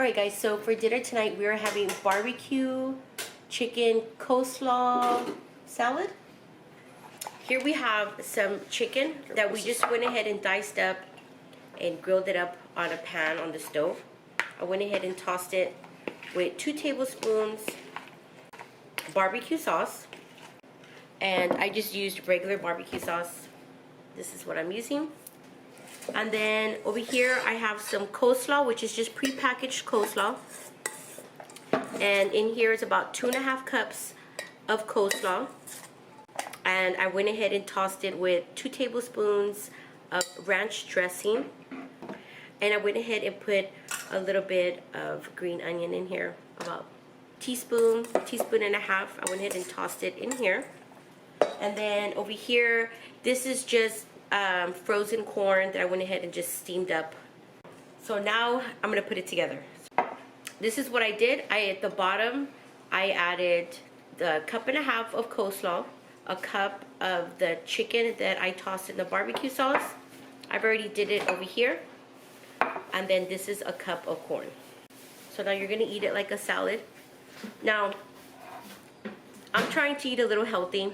Alright guys, so for dinner tonight we are having barbecue chicken coleslaw salad. Here we have some chicken that we just went ahead and diced up and grilled it up on a pan on the stove. I went ahead and tossed it with 2 tablespoons barbecue sauce, and I just used regular barbecue sauce. This is what I'm using. And then over here I have some coleslaw, which is just pre-packaged coleslaw, and in here is about 2.5 cups of coleslaw, and I went ahead and tossed it with 2 tablespoons of ranch dressing, and I went ahead and put a little bit of green onion in here, about teaspoon and a half. I went ahead and tossed it in here. And then over here, this is just frozen corn that I went ahead and just steamed up. So now I'm gonna put it together. This is what I did. At the bottom I added the 1.5 cups of coleslaw, a cup of the chicken that I tossed in the barbecue sauce. I've already did it over here. And then this is a cup of corn. So now you're gonna eat it like a salad. Now I'm trying to eat a little healthy,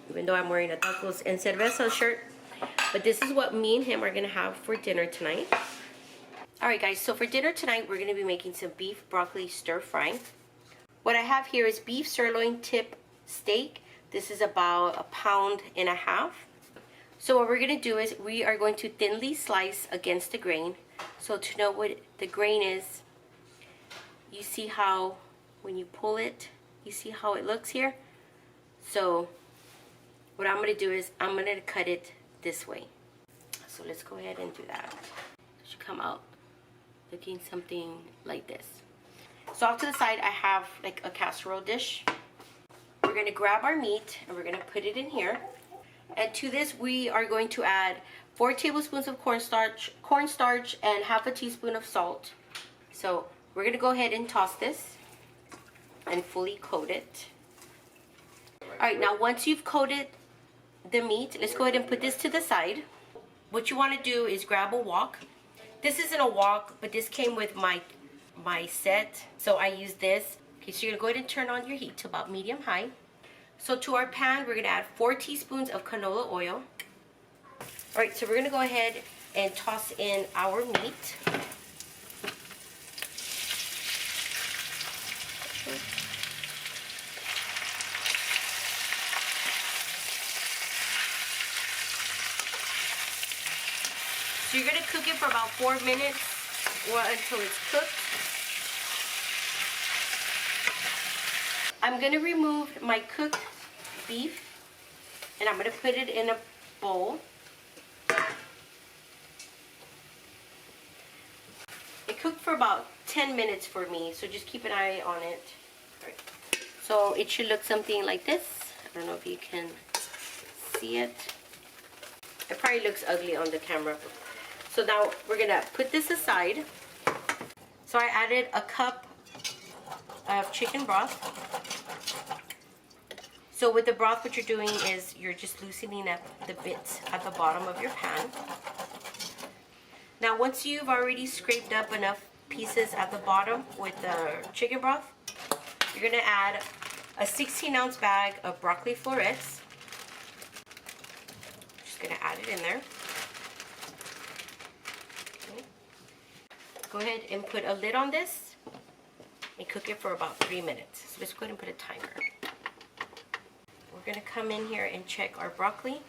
even though I'm wearing a tacos and cerveza shirt. But this is what me and him are gonna have for dinner tonight. Alright guys, so for dinner tonight we're gonna be making some beef broccoli stir fry. What I have here is beef sirloin tip steak. This is about 1.5 pounds. So what we're gonna do is we are going to thinly slice against the grain. So to know what the grain is, you see how when you pull it, you see how it looks here? So what I'm going to do is I'm going to cut it this way. So let's go ahead and do that. It should come out looking something like this. So off to the side I have like a casserole dish. We're going to grab our meat and we're going to put it in here. And to this we are going to add 4 tablespoons of cornstarch and 1/2 teaspoon of salt. So we're going to go ahead and toss this and fully coat it. Alright, now once you've coated the meat, let's go ahead and put this to the side. What you want to do is grab a wok. This isn't a wok, but this came with my set, so I use this. Okay, so you're going to go ahead and turn on your heat to about medium-high. So to our pan, we're going to add 4 teaspoons of canola oil. Alright, so we're going to go ahead and toss in our meat. So you're going to cook it for about 4 minutes or until it's cooked. I'm going to remove my cooked beef and I'm going to put it in a bowl. It cooked for about 10 minutes for me, so just keep an eye on it. Right. So it should look something like this. I don't know if you can see it. It probably looks ugly on the camera. So now we're gonna put this aside. So I added a cup of chicken broth. So with the broth, what you're doing is you're just loosening up the bits at the bottom of your pan. Now once you've already scraped up enough pieces at the bottom with the chicken broth, you're gonna add a 16-ounce bag of broccoli florets. Just gonna add it in there. Go ahead and put a lid on this and cook it for about 3 minutes. So let's go ahead and put a timer. We're going to come in here and check our broccoli.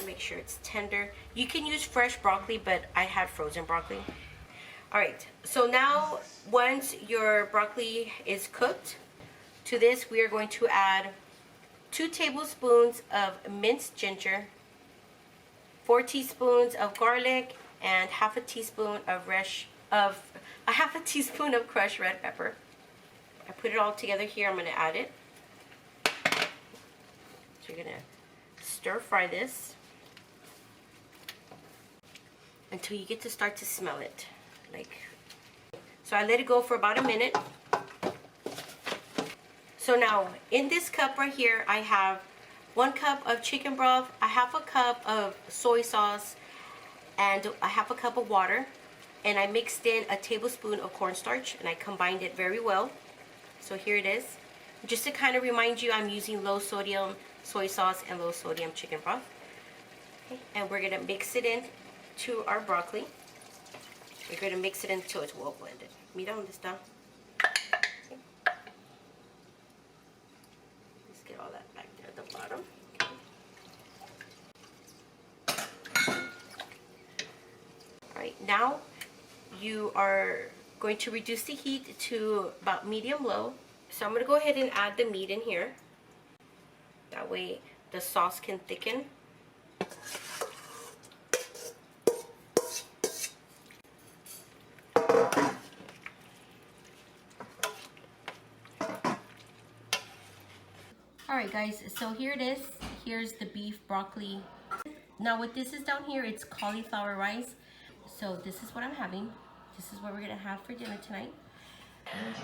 Make sure it's tender. You can use fresh broccoli, but I had frozen broccoli. Alright, so now once your broccoli is cooked, to this we are going to add 2 tablespoons of minced ginger, 4 teaspoons of garlic, and 1/2 teaspoon of crushed red pepper. I put it all together here. I'm going to add it. So you're going to stir fry this until you get to start to smell it. So I let it go for about a minute. So now in this cup right here I have 1 cup of chicken broth, 1/2 cup of soy sauce, and a half a cup of water, and I mixed in a tablespoon of cornstarch, and I combined it very well. So here it is. Just to kind of remind you, I'm using low sodium soy sauce and low sodium chicken broth. Okay. And we're gonna mix it in to our broccoli. We're gonna mix it until it's well blended. Mira dónde está. Okay. Let's get all that back there at the bottom. All right, now you are going to reduce the heat to about medium-low. So I'm going to go ahead and add the meat in here. That way the sauce can thicken. Alright guys, so here it is. Here's the beef broccoli. Now what this is down here, it's cauliflower rice. So this is what I'm having. This is what we're going to have for dinner tonight.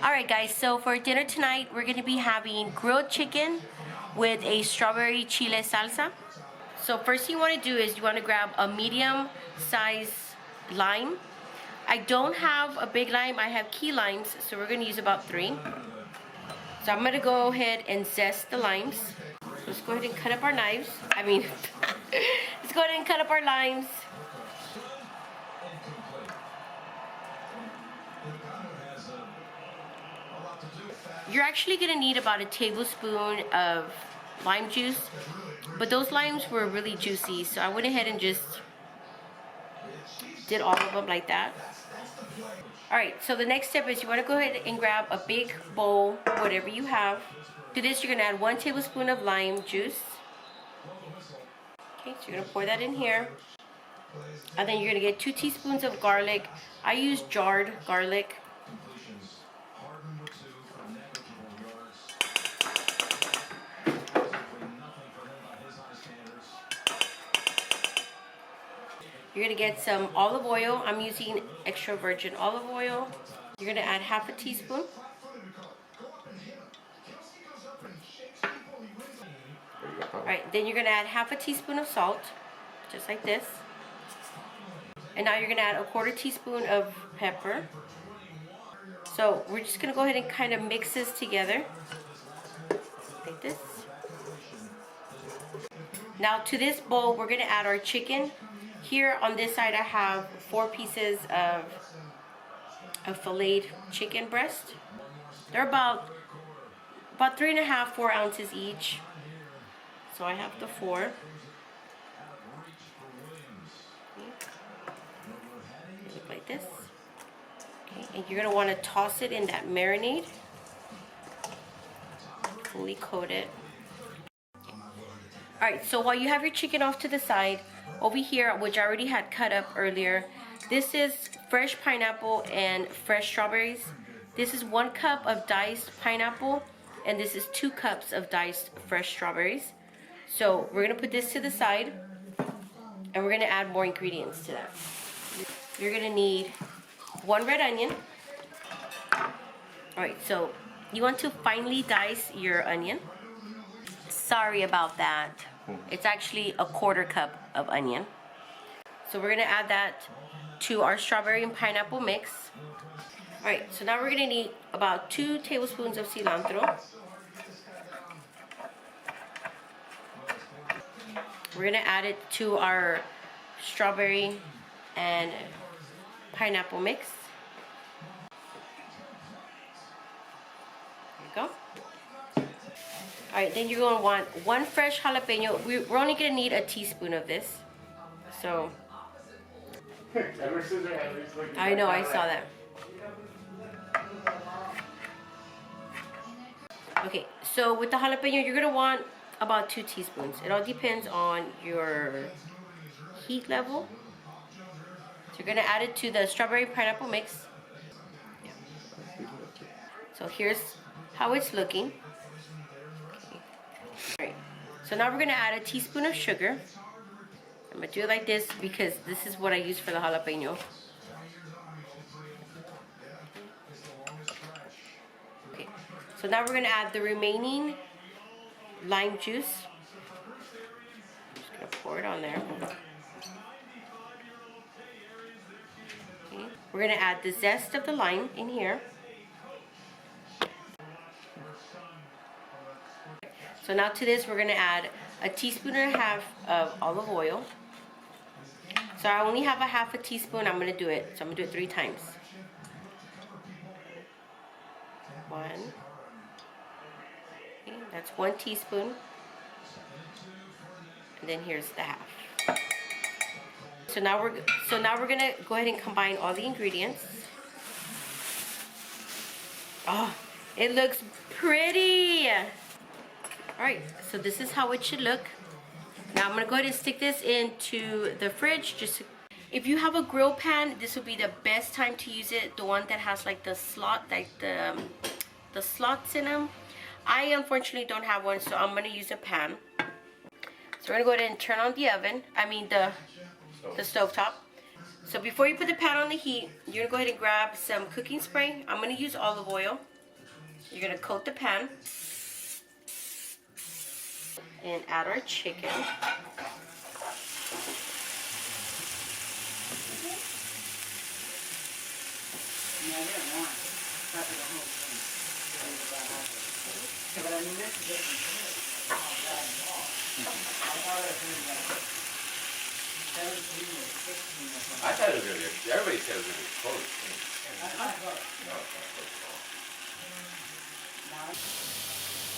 Alright guys, so for dinner tonight, we're going to be having grilled chicken with a strawberry chile salsa. So first thing you want to do is you want to grab a medium size lime. I don't have a big lime, I have key limes, so we're going to use about 3. So I'm going to go ahead and zest the limes. So let's go ahead and cut up our knives. Let's go ahead and cut up our limes. You're actually going to need about a tablespoon of lime juice, but those limes were really juicy, so I went ahead and just did all of them like that. Alright, so the next step is you want to go ahead and grab a big bowl, whatever you have. To this, you're going to add 1 tablespoon of lime juice. Okay, so you're going to pour that in here. And then you're going to get 2 teaspoons of garlic. I use jarred garlic. You're going to get some olive oil. I'm using extra virgin olive oil. You're going to add half a teaspoon. Alright, then you're going to add half a teaspoon of salt, just like this. And now you're going to add a 1/4 teaspoon of pepper. So we're just going to go ahead and kind of mix this together, like this. Now to this bowl, we're going to add our chicken. Here on this side I have 4 pieces of filleted chicken breast. They're about 3.5, 4 ounces each. So I have the 4. Okay. Look like this. Okay, and you're gonna want to toss it in that marinade. Fully coat it. Alright, so while you have your chicken off to the side, over here, which I already had cut up earlier, this is fresh pineapple and fresh strawberries. This is 1 cup of diced pineapple, and this is 2 cups of diced fresh strawberries. So we're going to put this to the side, and we're going to add more ingredients to that. You're going to need 1 red onion. Alright, so you want to finely dice your onion. Sorry about that. It's actually a 1/4 cup of onion. So we're going to add that to our strawberry and pineapple mix. Alright, so now we're going to need about 2 tablespoons of cilantro. We're going to add it to our strawberry and pineapple mix. There you go. Alright, then you're going to want 1 fresh jalapeno. We're only going to need a teaspoon of this. So, I know, I saw that. Okay, so with the jalapeno, you're going to want about 2 teaspoons. It all depends on your heat level. So you're going to add it to the strawberry pineapple mix. Yeah. So here's how it's looking. Alright, so now we're going to add a teaspoon of sugar. I'm going to do it like this because this is what I use for the jalapeno. Okay, so now we're going to add the remaining lime juice. I'm just going to pour it on there. We're gonna add the zest of the lime in here. So now to this, we're gonna add a teaspoon and a half of olive oil. So I only have a half a teaspoon. I'm gonna do it. So I'm gonna do it 3 times. 1. Okay, that's 1 teaspoon. And then here's the half. So now we're gonna go ahead and combine all the ingredients. Oh, it looks pretty. Alright, so this is how it should look. Now I'm going to go ahead and stick this into the fridge. If you have a grill pan, this would be the best time to use it. The one that has like the slot, like the slots in them. I unfortunately don't have one, so I'm going to use a pan. So we're going to go ahead and turn on the oven. I mean the stovetop. So before you put the pan on the heat, you're going to go ahead and grab some cooking spray. I'm going to use olive oil. You're going to coat the pan. And add our chicken. I thought it was going to be, everybody said it was going to be close.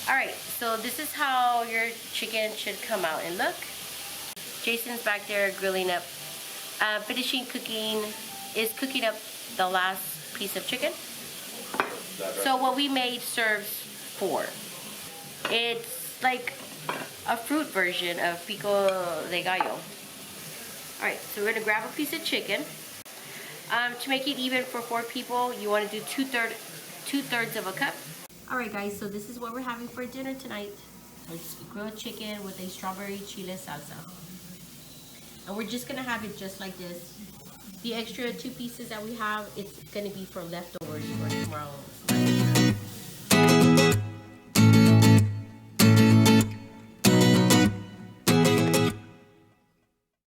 Alright, so this is how your chicken should come out and look. Jason's back there grilling up, cooking up the last piece of chicken. So what we made serves 4. It's like a fruit version of pico de gallo. Alright, so we're going to grab a piece of chicken. To make it even for 4 people, you want to do 2/3 of a cup. Alright guys, so this is what we're having for dinner tonight. It's grilled chicken with a strawberry chile salsa. And we're just going to have it just like this. The extra 2 pieces that we have, it's going to be for leftover.